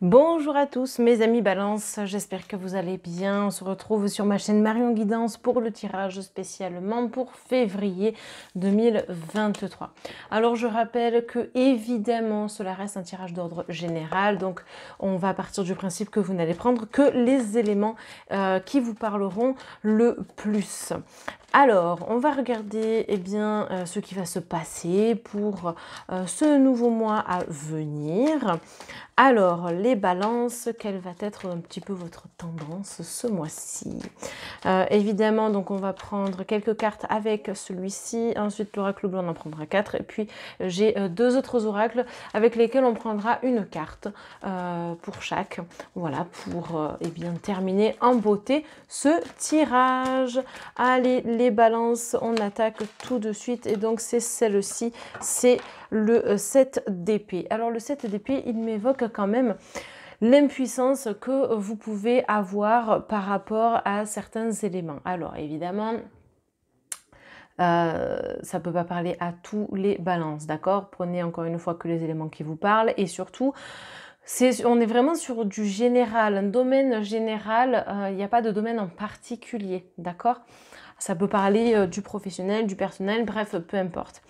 Bonjour à tous mes amis Balance, j'espère que vous allez bien. On se retrouve sur ma chaîne Marion Guidance pour le tirage spécialement pour février 2023. Alors je rappelle que évidemment cela reste un tirage d'ordre général, donc on va partir du principe que vous n'allez prendre que les éléments qui vous parleront le plus. Alors, on va regarder ce qui va se passer pour ce nouveau mois à venir. Alors, les balances, quelle va être un petit peu votre tendance ce mois-ci? Évidemment, donc on va prendre quelques cartes avec celui-ci. Ensuite, l'oracle blanc, on en prendra 4. Et puis, j'ai deux autres oracles avec lesquels on prendra une carte pour chaque. Voilà, pour terminer en beauté ce tirage. Allez, les balances, on attaque tout de suite. Et donc, c'est celle-ci, c'est le 7 d'épée. Alors, le 7 d'épée, il m'évoque quand même l'impuissance que vous pouvez avoir par rapport à certains éléments. Alors, évidemment, ça ne peut pas parler à tous les balances, d'accord? Prenez encore une fois que les éléments qui vous parlent et surtout, on est vraiment sur du général, un domaine général, il n'y a pas de domaine en particulier, d'accord? Ça peut parler du professionnel, du personnel, bref, peu importe.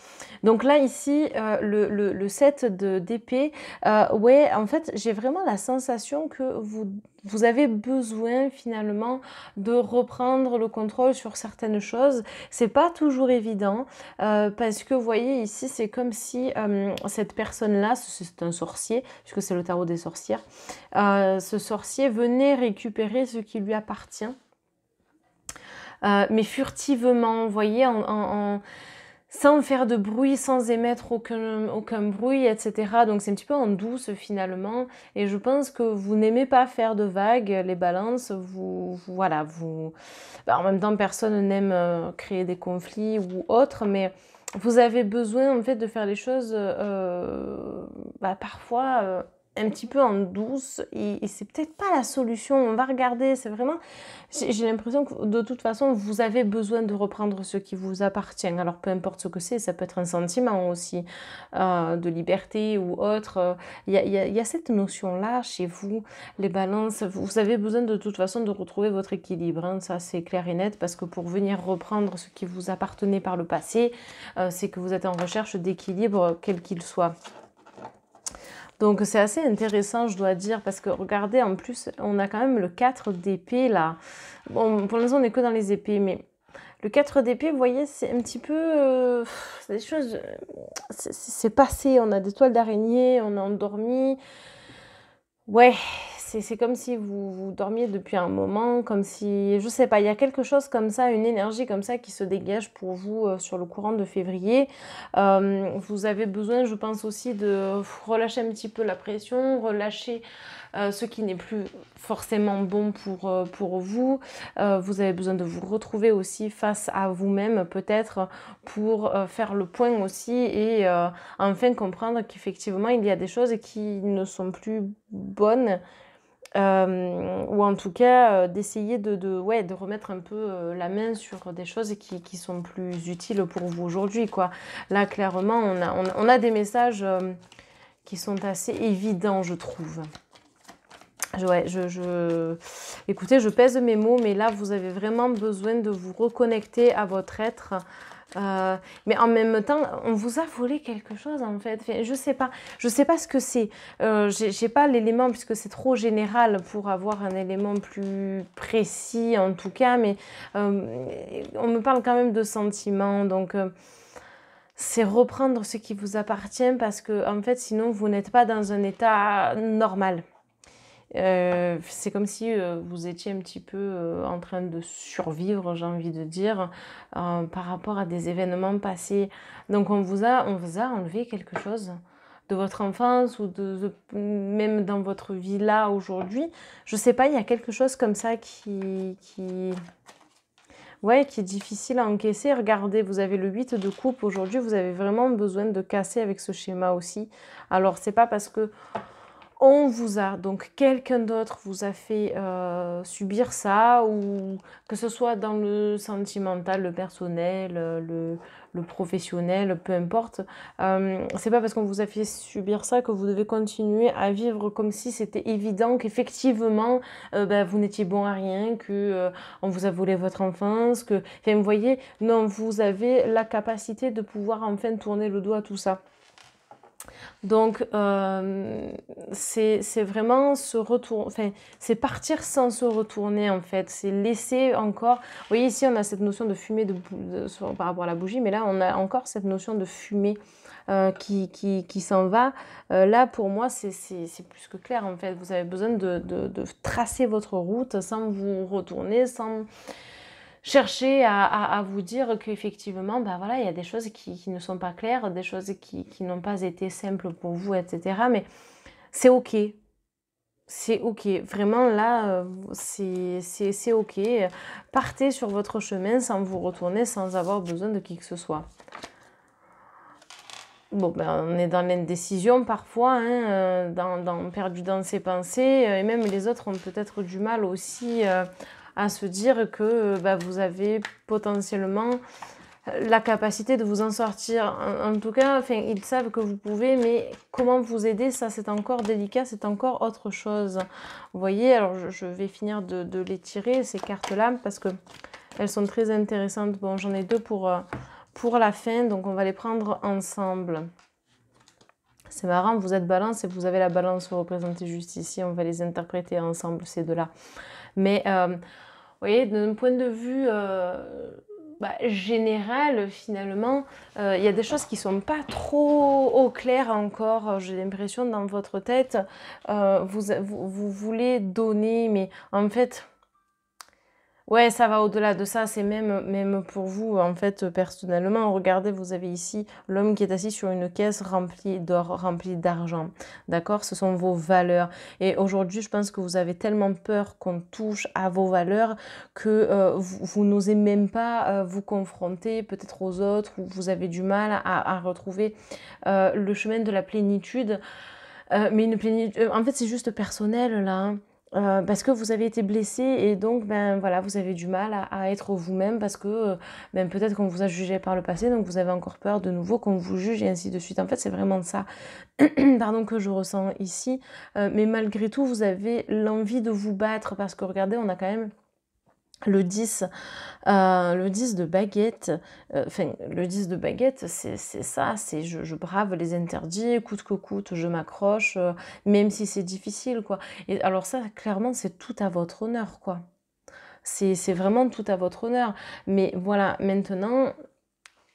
Donc là, ici, le 7 d'épée, ouais, en fait, j'ai vraiment la sensation que vous avez besoin finalement de reprendre le contrôle sur certaines choses. C'est pas toujours évident parce que vous voyez ici, c'est comme si cette personne-là, c'est un sorcier, puisque c'est le tarot des sorcières, ce sorcier venait récupérer ce qui lui appartient. Mais furtivement, vous voyez, sans faire de bruit, sans émettre aucun bruit, etc. Donc c'est un petit peu en douce finalement. Et je pense que vous n'aimez pas faire de vagues, les balances. Voilà, en même temps, personne n'aime créer des conflits ou autre, mais vous avez besoin en fait de faire les choses parfois un petit peu en douce et c'est peut-être pas la solution. On va regarder, c'est vraiment, j'ai l'impression que de toute façon vous avez besoin de reprendre ce qui vous appartient. Alors peu importe ce que c'est, ça peut être un sentiment aussi de liberté ou autre. Il y a cette notion-là chez vous, les balances. Vous avez besoin de toute façon de retrouver votre équilibre, hein. Ça c'est clair et net parce que pour venir reprendre ce qui vous appartenait par le passé, c'est que vous êtes en recherche d'équilibre quel qu'il soit. Donc c'est assez intéressant, je dois dire, parce que regardez, en plus, on a quand même le 4 d'épée là. Bon, pour l'instant, on n'est que dans les épées, mais le 4 d'épée, vous voyez, c'est un petit peu... c'est des choses... c'est passé, on a des toiles d'araignée, on a endormi. Ouais, c'est comme si vous dormiez depuis un moment, comme si, je sais pas, il y a quelque chose comme ça, une énergie comme ça qui se dégage pour vous sur le courant de février. Vous avez besoin, je pense aussi, de relâcher un petit peu la pression, relâcher ce qui n'est plus forcément bon pour vous. Vous avez besoin de vous retrouver aussi face à vous-même, peut-être, pour faire le point aussi et enfin comprendre qu'effectivement, il y a des choses qui ne sont plus bonnes. Ou en tout cas d'essayer de remettre un peu la main sur des choses qui sont plus utiles pour vous aujourd'hui, quoi. Là, clairement, on a des messages qui sont assez évidents, je trouve. Ouais, écoutez, je pèse mes mots, mais là, vous avez vraiment besoin de vous reconnecter à votre être. Mais en même temps, on vous a volé quelque chose en fait. Je sais pas ce que c'est. J'ai pas l'élément puisque c'est trop général pour avoir un élément plus précis en tout cas. Mais on me parle quand même de sentiments, donc c'est reprendre ce qui vous appartient parce que en fait, sinon vous n'êtes pas dans un état normal. C'est comme si vous étiez un petit peu en train de survivre, j'ai envie de dire, par rapport à des événements passés. Donc on vous a enlevé quelque chose de votre enfance ou même dans votre vie là aujourd'hui. Je sais pas, il y a quelque chose comme ça ouais, qui est difficile à encaisser. Regardez, vous avez le 8 de coupe aujourd'hui, vous avez vraiment besoin de casser avec ce schéma aussi. Alors c'est pas parce que donc quelqu'un d'autre vous a fait subir ça, ou que ce soit dans le sentimental, le personnel, le professionnel, peu importe. C'est pas parce qu'on vous a fait subir ça que vous devez continuer à vivre comme si c'était évident qu'effectivement vous n'étiez bon à rien, que on vous a volé votre enfance, que, enfin, vous voyez, non, vous avez la capacité de pouvoir enfin tourner le dos à tout ça. Donc, c'est vraiment se retourner, enfin, c'est partir sans se retourner, en fait. C'est laisser encore... Vous voyez, ici, on a cette notion de fumée par rapport à la bougie, mais là, on a encore cette notion de fumée qui s'en va. Là, pour moi, c'est plus que clair, en fait. Vous avez besoin de tracer votre route sans vous retourner, sans chercher à vous dire qu'effectivement, voilà, il y a des choses qui ne sont pas claires, des choses qui n'ont pas été simples pour vous, etc. Mais c'est OK. C'est OK. Vraiment, là, c'est OK. Partez sur votre chemin sans vous retourner, sans avoir besoin de qui que ce soit. Bon, on est dans l'indécision parfois, hein, perdu dans ses pensées, et même les autres ont peut-être du mal aussi à se dire que vous avez potentiellement la capacité de vous en sortir. En tout cas, enfin, ils savent que vous pouvez, mais comment vous aider, ça c'est encore délicat, c'est encore autre chose. Vous voyez, alors je vais finir de les tirer, ces cartes-là, parce que elles sont très intéressantes. Bon, j'en ai deux pour la fin, donc on va les prendre ensemble. C'est marrant, vous êtes balance et vous avez la balance représentée juste ici, on va les interpréter ensemble, ces deux-là. Mais, vous voyez, d'un point de vue général, finalement, il y a des choses qui ne sont pas trop au clair encore, j'ai l'impression, dans votre tête. Vous voulez donner, mais en fait... Ouais, ça va au-delà de ça, c'est même pour vous, en fait, personnellement. Regardez, vous avez ici l'homme qui est assis sur une caisse remplie d'or, remplie d'argent. D'accord? Ce sont vos valeurs. Et aujourd'hui, je pense que vous avez tellement peur qu'on touche à vos valeurs que vous n'osez même pas vous confronter peut-être aux autres, ou vous avez du mal à retrouver le chemin de la plénitude. Mais une plénitude, en fait, c'est juste personnel, là, hein. Parce que vous avez été blessé et donc voilà, vous avez du mal à être vous-même parce que peut-être qu'on vous a jugé par le passé, donc vous avez encore peur de nouveau qu'on vous juge et ainsi de suite. En fait, c'est vraiment ça pardon, que je ressens ici. Mais malgré tout, vous avez l'envie de vous battre parce que regardez, on a quand même le 10 de baguette. Le 10 de baguette, c'est ça, c'est je brave les interdits, coûte que coûte, je m'accroche, même si c'est difficile, quoi. Et alors ça, clairement, c'est tout à votre honneur, quoi. C'est vraiment tout à votre honneur. Mais voilà, maintenant,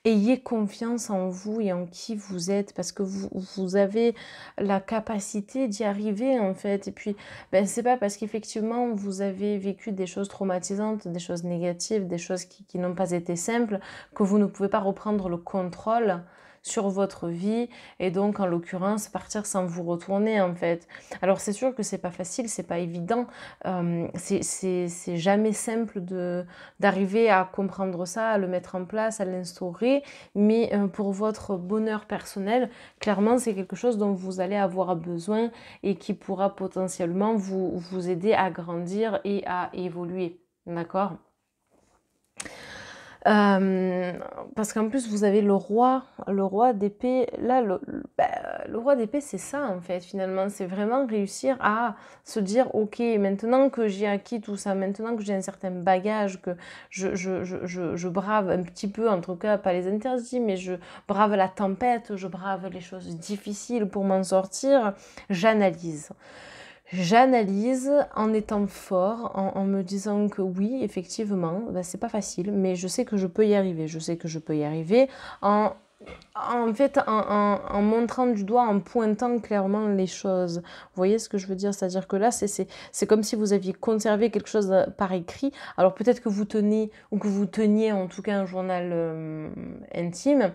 ayez confiance en vous et en qui vous êtes parce que vous avez la capacité d'y arriver, en fait. Et puis, c'est pas parce qu'effectivement vous avez vécu des choses traumatisantes, des choses négatives, des choses qui n'ont pas été simples, que vous ne pouvez pas reprendre le contrôle sur votre vie et donc en l'occurrence partir sans vous retourner, en fait. Alors c'est sûr que c'est pas facile, c'est pas évident, c'est jamais simple d'arriver à comprendre ça, à le mettre en place, à l'instaurer, mais pour votre bonheur personnel, clairement c'est quelque chose dont vous allez avoir besoin et qui pourra potentiellement vous aider à grandir et à évoluer, d'accord? Parce qu'en plus vous avez le roi d'épée. Là, le roi d'épée, c'est ça, en fait, finalement. C'est vraiment réussir à se dire, ok, maintenant que j'ai acquis tout ça, maintenant que j'ai un certain bagage, que je brave un petit peu, en tout cas, pas les interdits, mais je brave la tempête, je brave les choses difficiles pour m'en sortir, j'analyse. J'analyse en étant fort, en me disant que oui, effectivement, c'est pas facile, mais je sais que je peux y arriver. Je sais que je peux y arriver en fait, en montrant du doigt, en pointant clairement les choses. Vous voyez ce que je veux dire? C'est-à-dire que là, c'est comme si vous aviez conservé quelque chose par écrit. Alors peut-être que vous tenez, ou que vous teniez en tout cas un journal intime.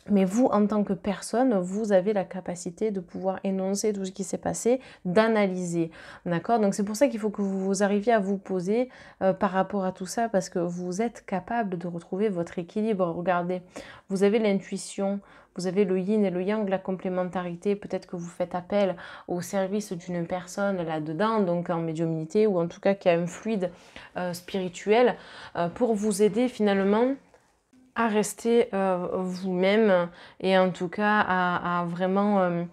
Mais vous, en tant que personne, vous avez la capacité de pouvoir énoncer tout ce qui s'est passé, d'analyser, d'accord? Donc c'est pour ça qu'il faut que vous arriviez à vous poser par rapport à tout ça, parce que vous êtes capable de retrouver votre équilibre. Regardez, vous avez l'intuition, vous avez le yin et le yang, la complémentarité. Peut-être que vous faites appel au service d'une personne là-dedans, donc en médiumnité, ou en tout cas qui a un fluide spirituel, pour vous aider finalement à rester vous-même et en tout cas à vraiment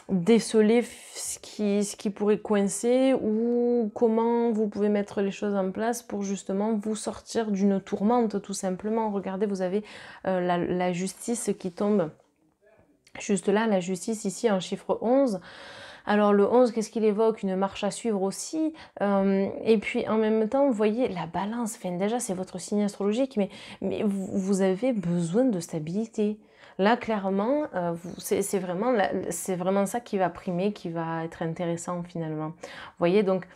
déceler ce qui pourrait coincer ou comment vous pouvez mettre les choses en place pour justement vous sortir d'une tourmente tout simplement. Regardez, vous avez la justice qui tombe juste là, la justice ici en chiffre 11. Alors le 11, qu'est-ce qu'il évoque? Une marche à suivre aussi. Et puis en même temps, vous voyez, la balance, enfin, déjà c'est votre signe astrologique, mais vous avez besoin de stabilité. Là, clairement, c'est vraiment ça qui va primer, qui va être intéressant finalement. Vous voyez, donc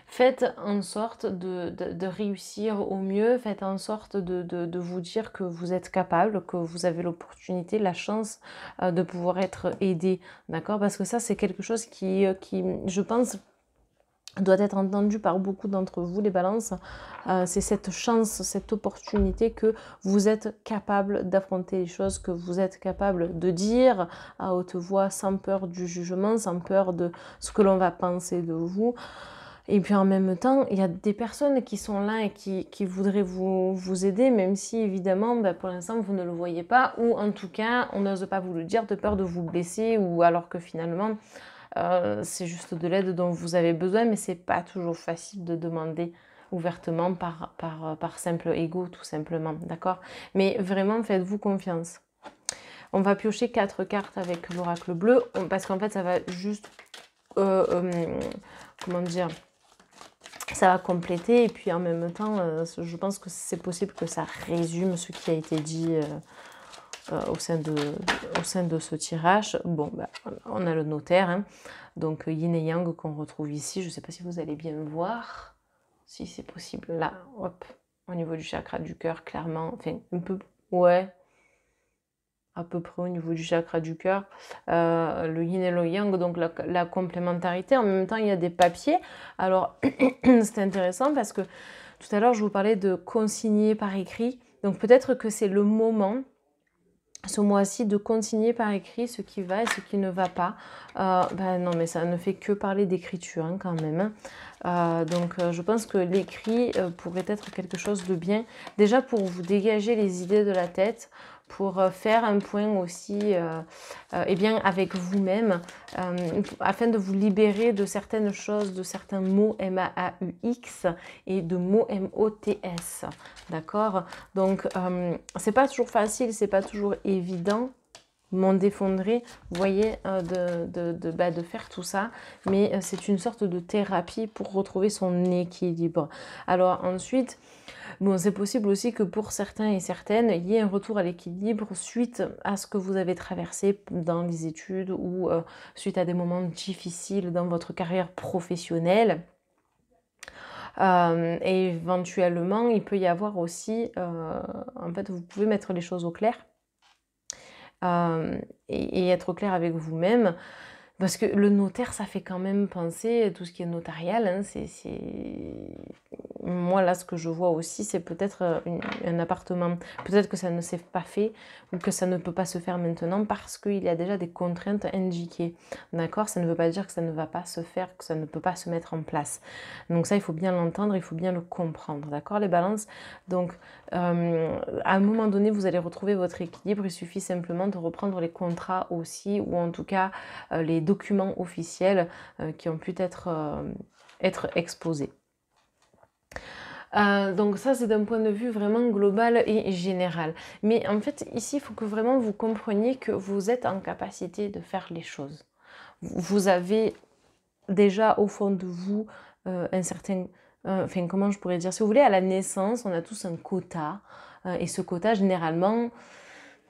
faites en sorte de réussir au mieux, faites en sorte de vous dire que vous êtes capable, que vous avez l'opportunité, la chance de pouvoir être aidé, d'accord? Parce que ça, c'est quelque chose qui, je pense, doit être entendu par beaucoup d'entre vous, les balances. C'est cette chance, cette opportunité que vous êtes capable d'affronter les choses, que vous êtes capable de dire à haute voix, sans peur du jugement, sans peur de ce que l'on va penser de vous. Et puis en même temps, il y a des personnes qui sont là et qui voudraient vous aider, même si évidemment, ben, pour l'instant, vous ne le voyez pas, ou en tout cas, on n'ose pas vous le dire de peur de vous blesser, ou alors que finalement, c'est juste de l'aide dont vous avez besoin, mais c'est pas toujours facile de demander ouvertement par simple ego, tout simplement, d'accord? Mais vraiment, faites-vous confiance. On va piocher 4 cartes avec l'oracle bleu, parce qu'en fait, ça va juste... comment dire, ça va compléter et puis en même temps je pense que c'est possible que ça résume ce qui a été dit au sein de ce tirage. Bon, bah, on a le notaire, hein, donc yin et yang qu'on retrouve ici. Je ne sais pas si vous allez bien le voir, si c'est possible là, hop, au niveau du chakra du cœur, clairement, enfin un peu, ouais, à peu près au niveau du chakra du cœur, le yin et le yang, donc la complémentarité. En même temps, il y a des papiers. Alors, c'est intéressant parce que tout à l'heure, je vous parlais de consigner par écrit. Donc, peut-être que c'est le moment, ce mois-ci, de consigner par écrit ce qui va et ce qui ne va pas. Ben non, mais ça ne fait que parler d'écriture hein, quand même. Donc, je pense que l'écrit pourrait être quelque chose de bien. Déjà, pour vous dégager les idées de la tête, pour faire un point aussi eh bien, avec vous-même, afin de vous libérer de certaines choses, de certains mots M-A-A-U-X et de mots M-O-T-S. D'accord? Donc, c'est pas toujours facile, c'est pas toujours évident, m'en défendrai, vous voyez, de faire tout ça, mais c'est une sorte de thérapie pour retrouver son équilibre. Alors ensuite, bon, c'est possible aussi que pour certains et certaines, il y ait un retour à l'équilibre suite à ce que vous avez traversé dans les études ou suite à des moments difficiles dans votre carrière professionnelle. Et éventuellement, il peut y avoir aussi, en fait, vous pouvez mettre les choses au clair et être au clair avec vous-même. Parce que le notaire, ça fait quand même penser, tout ce qui est notarial, hein, moi là ce que je vois aussi, c'est peut-être un appartement, peut-être que ça ne s'est pas fait ou que ça ne peut pas se faire maintenant parce qu'il y a déjà des contraintes indiquées, d'accord? Ça ne veut pas dire que ça ne va pas se faire, que ça ne peut pas se mettre en place. Donc ça, il faut bien l'entendre, il faut bien le comprendre, d'accord les balances? Donc à un moment donné, vous allez retrouver votre équilibre, il suffit simplement de reprendre les contrats aussi, ou en tout cas les documents officiels qui ont pu être exposés. Donc ça, c'est d'un point de vue vraiment global et général. Mais en fait, ici, il faut que vraiment vous compreniez que vous êtes en capacité de faire les choses. Vous avez déjà au fond de vous un certain... enfin, comment je pourrais dire? Si vous voulez, à la naissance, on a tous un quota. Et ce quota, généralement...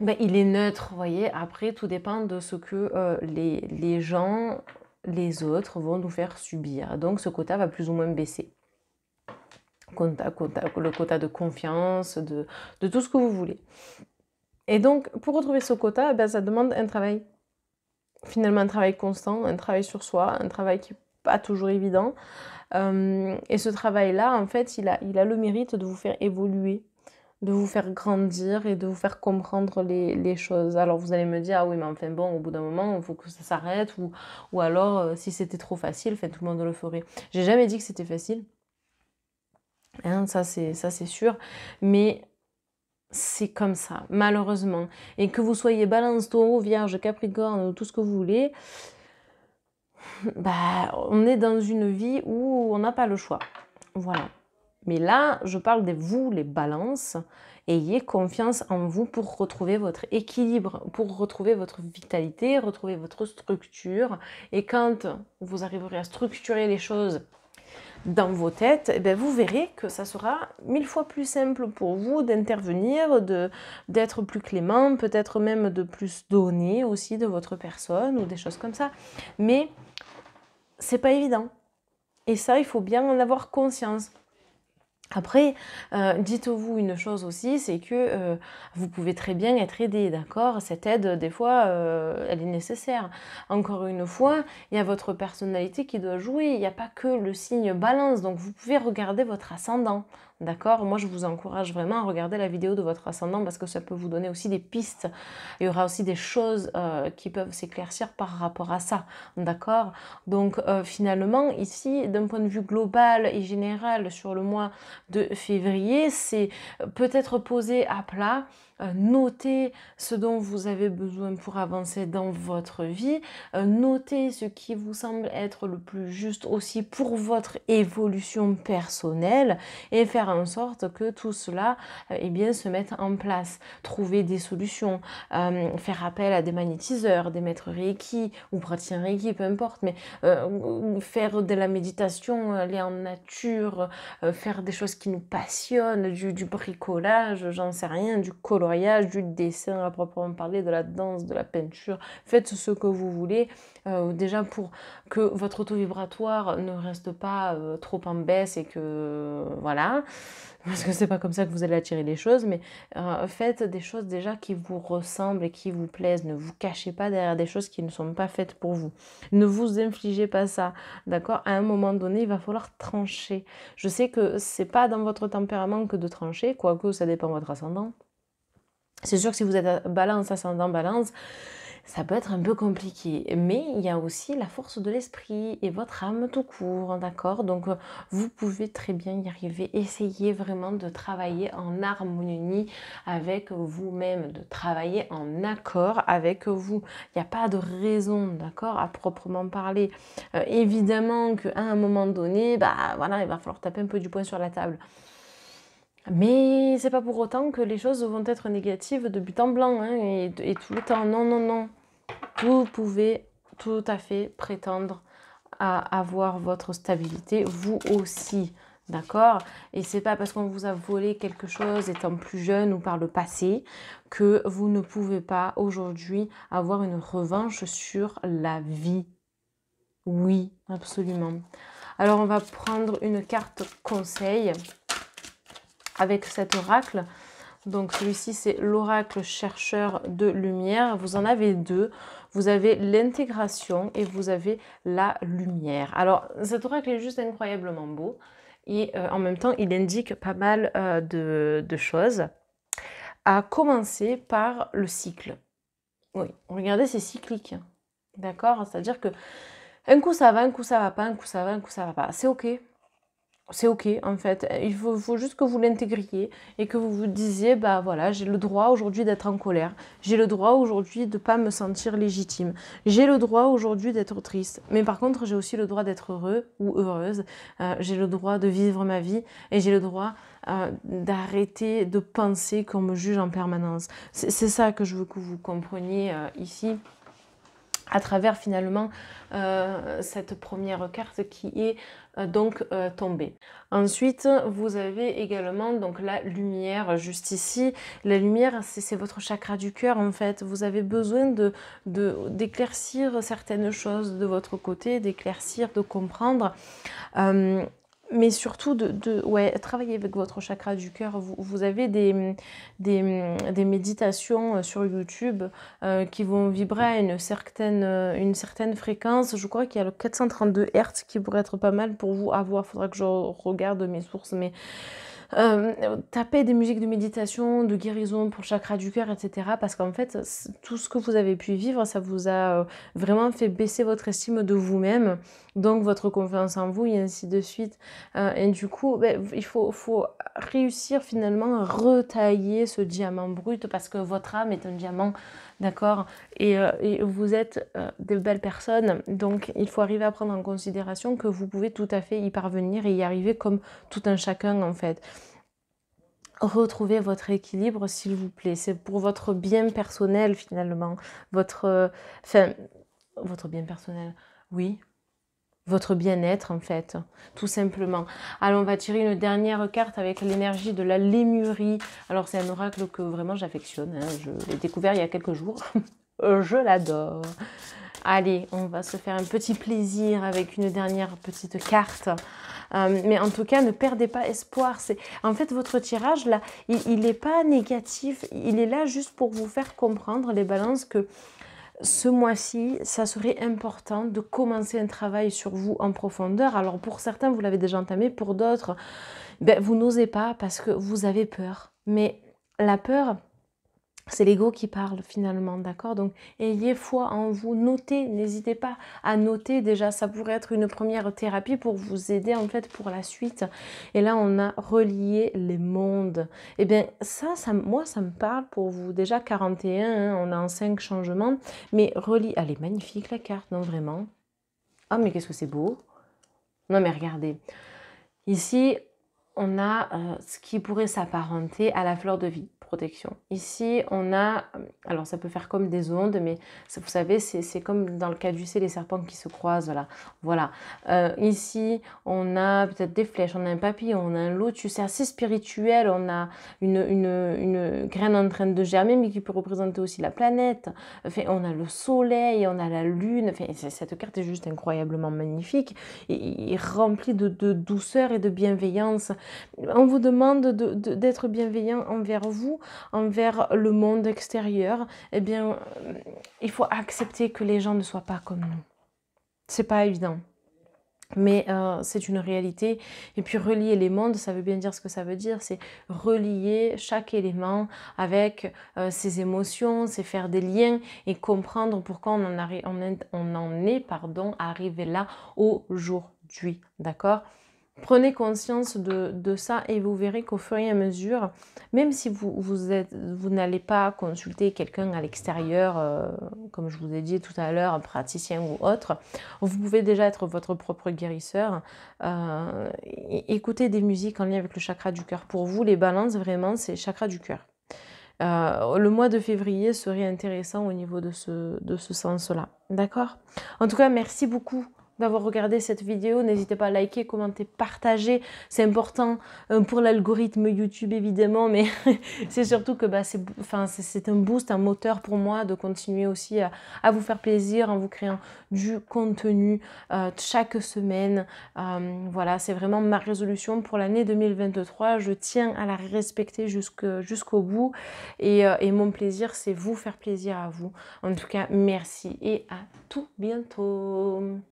Ben, il est neutre, vous voyez. Après, tout dépend de ce que les gens, les autres vont nous faire subir. Donc, ce quota va plus ou moins baisser. Le quota de confiance, de tout ce que vous voulez. Et donc, pour retrouver ce quota, ben, ça demande un travail. Finalement, un travail constant, un travail sur soi, un travail qui n'est pas toujours évident. Et ce travail-là, en fait, il a le mérite de vous faire évoluer, de vous faire grandir et de vous faire comprendre les choses. Alors vous allez me dire, ah oui, mais enfin bon, au bout d'un moment, il faut que ça s'arrête, ou alors, si c'était trop facile, enfin, tout le monde le ferait. J'ai jamais dit que c'était facile, hein, ça c'est sûr, mais C'est comme ça, malheureusement. Et que vous soyez Balance, Taureau, Vierge, Capricorne ou tout ce que vous voulez, bah, on est dans une vie où on n'a pas le choix. Voilà. Mais là, je parle de vous, les balances. Ayez confiance en vous pour retrouver votre équilibre, pour retrouver votre vitalité, retrouver votre structure. Et quand vous arriverez à structurer les choses dans vos têtes, eh bien, vous verrez que ça sera 1000 fois plus simple pour vous d'intervenir, d'être plus clément, peut-être même de plus donner aussi de votre personne ou des choses comme ça. Mais c'est pas évident. Et ça, il faut bien en avoir conscience. Après, dites-vous une chose aussi, c'est que vous pouvez très bien être aidé, d'accord? Cette aide, des fois, elle est nécessaire. Encore une fois, il y a votre personnalité qui doit jouer, il n'y a pas que le signe balance, donc vous pouvez regarder votre ascendant, d'accord? Moi, je vous encourage vraiment à regarder la vidéo de votre ascendant parce que ça peut vous donner aussi des pistes. Il y aura aussi des choses qui peuvent s'éclaircir par rapport à ça, d'accord? Donc, finalement, ici, d'un point de vue global et général sur le mois de février, c'est peut-être poser à plat, noter ce dont vous avez besoin pour avancer dans votre vie, noter ce qui vous semble être le plus juste aussi pour votre évolution personnelle et faire en sorte que tout cela eh bien, se mette en place. Trouver des solutions, faire appel à des magnétiseurs, des maîtres Reiki ou praticiens Reiki, peu importe, mais faire de la méditation, aller en nature, faire des choses qui nous passionnent, du bricolage, j'en sais rien, du coloriage, du dessin à proprement parler, de la danse, de la peinture. Faites ce que vous voulez, déjà pour que votre taux vibratoire ne reste pas trop en baisse et que voilà, parce que c'est pas comme ça que vous allez attirer les choses, mais faites des choses déjà qui vous ressemblent et qui vous plaisent. Ne vous cachez pas derrière des choses qui ne sont pas faites pour vous. Ne vous infligez pas ça, d'accord? À un moment donné, il va falloir trancher. Je sais que c'est pas dans votre tempérament que de trancher, quoique ça dépend de votre ascendant. C'est sûr que si vous êtes balance, ascendant balance, ça peut être un peu compliqué, mais il y a aussi la force de l'esprit et votre âme tout court, d'accord? Donc vous pouvez très bien y arriver. Essayez vraiment de travailler en harmonie avec vous-même, de travailler en accord avec vous. Il n'y a pas de raison, d'accord, à proprement parler. Évidemment qu'à un moment donné, bah voilà, il va falloir taper un peu du poing sur la table. Mais c'est pas pour autant que les choses vont être négatives de but en blanc hein, et tout le temps. Non, non, non. Vous pouvez tout à fait prétendre à avoir votre stabilité, vous aussi. D'accord? Et c'est pas parce qu'on vous a volé quelque chose étant plus jeune ou par le passé que vous ne pouvez pas aujourd'hui avoir une revanche sur la vie. Oui, absolument. Alors on va prendre une carte conseil avec cet oracle. Donc celui-ci c'est l'oracle chercheur de lumière. Vous en avez deux. Vous avez l'intégration et vous avez la lumière. Alors cet oracle est juste incroyablement beau et en même temps il indique pas mal de choses. À commencer par le cycle. Oui, regardez, c'est cyclique. D'accord? C'est-à-dire que un coup ça va, un coup ça va pas, un coup ça va, un coup ça va pas. C'est ok. C'est ok en fait, il faut juste que vous l'intégriez et que vous vous disiez, bah voilà, j'ai le droit aujourd'hui d'être en colère, j'ai le droit aujourd'hui de ne pas me sentir légitime, j'ai le droit aujourd'hui d'être triste, mais par contre j'ai aussi le droit d'être heureux ou heureuse, j'ai le droit de vivre ma vie et j'ai le droit d'arrêter de penser qu'on me juge en permanence. C'est ça que je veux que vous compreniez ici, à travers finalement cette première carte qui est donc tombée. Ensuite, vous avez également donc la lumière juste ici. La lumière, c'est votre chakra du cœur en fait. Vous avez besoin d'éclaircir certaines choses de votre côté, d'éclaircir, de comprendre. Mais surtout ouais, travailler avec votre chakra du cœur. Vous avez des méditations sur YouTube qui vont vibrer à une certaine fréquence. Je crois qu'il y a le 432 Hz qui pourrait être pas mal pour vous à voir. Il faudra que je regarde mes sources, mais Tapez des musiques de méditation, de guérison pour le chakra du cœur, et cetera. Parce qu'en fait, tout ce que vous avez pu vivre, ça vous a vraiment fait baisser votre estime de vous-même, donc votre confiance en vous, et ainsi de suite. Et du coup, ben, il faut réussir finalement à retailler ce diamant brut, parce que votre âme est un diamant, d'accord? Et vous êtes de belles personnes, donc il faut arriver à prendre en considération que vous pouvez tout à fait y parvenir et y arriver comme tout un chacun en fait. Retrouvez votre équilibre s'il vous plaît, c'est pour votre bien personnel finalement, enfin, votre bien personnel, oui, votre bien-être en fait, tout simplement. Alors on va tirer une dernière carte avec l'énergie de la lémurie. Alors c'est un oracle que vraiment j'affectionne, hein. Je l'ai découvert il y a quelques jours, je l'adore. Allez, on va se faire un petit plaisir avec une dernière petite carte. Mais en tout cas, ne perdez pas espoir. En fait, votre tirage, là, il n'est pas négatif. Il est là juste pour vous faire comprendre, les balances, que ce mois-ci, ça serait important de commencer un travail sur vous en profondeur. Alors, pour certains, vous l'avez déjà entamé. Pour d'autres, ben, vous n'osez pas parce que vous avez peur. Mais la peur, c'est l'ego qui parle finalement, d'accord? Donc, ayez foi en vous, notez, n'hésitez pas à noter déjà, ça pourrait être une première thérapie pour vous aider en fait pour la suite. Et là, on a relié les mondes. Eh bien, moi, ça me parle pour vous. Déjà 41, hein, on a en 5 changements, mais relier, elle est magnifique la carte, non vraiment? Ah, mais qu'est-ce que c'est beau! Non, mais regardez, ici, on a ce qui pourrait s'apparenter à la fleur de vie, protection. Ici, on a, alors ça peut faire comme des ondes, mais vous savez, c'est comme dans le caducée, les serpents qui se croisent, là. Voilà. Ici, on a peut-être des flèches, on a un papillon, on a un lotus, c'est assez spirituel, on a une graine en train de germer, mais qui peut représenter aussi la planète. Enfin, on a le soleil, on a la lune, enfin, cette carte est juste incroyablement magnifique et remplie de douceur et de bienveillance. On vous demande d'être bienveillant envers vous, envers le monde extérieur. Eh bien, il faut accepter que les gens ne soient pas comme nous. C'est pas évident. Mais c'est une réalité. Et puis relier les mondes, ça veut bien dire ce que ça veut dire. C'est relier chaque élément avec ses émotions, c'est faire des liens et comprendre pourquoi on en est arrivé là aujourd'hui. D'accord? Prenez conscience de ça et vous verrez qu'au fur et à mesure, même si vous n'allez pas consulter quelqu'un à l'extérieur, comme je vous ai dit tout à l'heure, un praticien ou autre, vous pouvez déjà être votre propre guérisseur. Écoutez des musiques en lien avec le chakra du cœur. Pour vous, les balances, vraiment, c'est chakra du cœur. Le mois de février serait intéressant au niveau de ce sens-là. D'accord? En tout cas, merci beaucoup d'avoir regardé cette vidéo. N'hésitez pas à liker, commenter, partager. C'est important pour l'algorithme YouTube évidemment, mais c'est surtout que c'est un boost, un moteur pour moi de continuer aussi à vous faire plaisir en vous créant du contenu chaque semaine. Voilà, c'est vraiment ma résolution pour l'année 2023. Je tiens à la respecter jusqu'au bout et mon plaisir, c'est vous faire plaisir à vous. En tout cas, merci et à tout bientôt.